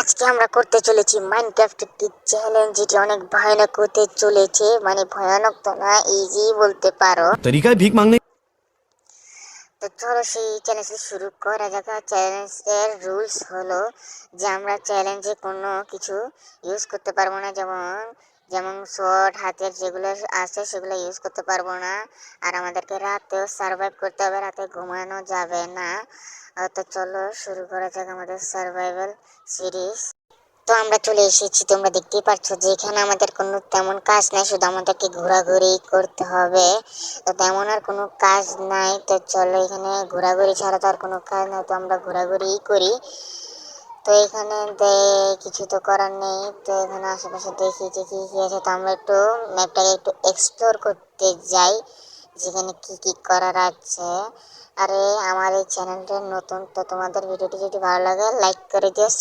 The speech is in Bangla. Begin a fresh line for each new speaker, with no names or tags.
আজকে আমরা করতে চলেছি মাইনক্রাফট একটি চ্যালেঞ্জ, যেটি অনেক ভয়ানক হতে চলেছে। মানে ভয়ানক তো না, ইজি বলতে পারো।
तरीका है भीख मांगने।
তো চলো সেই চ্যালেঞ্জ শুরু করা যাক। চ্যালেঞ্জের রুলস হলো যে আমরা চ্যালেঞ্জে কোনো কিছু ইউজ করতে পারবো না, যেমন যেমন শর্ট হাতের যেগুলো আছে সেগুলো ইউজ করতে পারবো না। আর আমাদেরকে রাতেও সার্ভাইভ করতে হবে, রাতে ঘুমানো যাবে না। তো চলো শুরু করা যাক আমাদের সার্ভাইভাল সিরিজ। তো আমরা চলে এসেছি, তোমরা দেখতেই পাচ্ছ যে এখানে আমাদের কোনো তেমন কাজ নাই, শুধু আমাদেরকে ঘোরাঘুরি করতে হবে। তো তেমন আর কোনো কাজ নাই, তো চলো এখানে ঘোরাঘুরি ছাড়া তো আর কোনো কাজ নাই, তো আমরা ঘোরাঘুরিই করি। তো এখানে কিছু তো করার নেই। তো এখানে আশেপাশে দেখি যে কি কি আছে, তো আমরা একটু ম্যাপটাকে একটু এক্সপ্লোর করতে যাই যেখানে কি কি করার আছে। আরে আমার এই চ্যানেলটা নতুন, তো তোমাদের ভিডিওটি যদি ভালো লাগে লাইক করে দিও।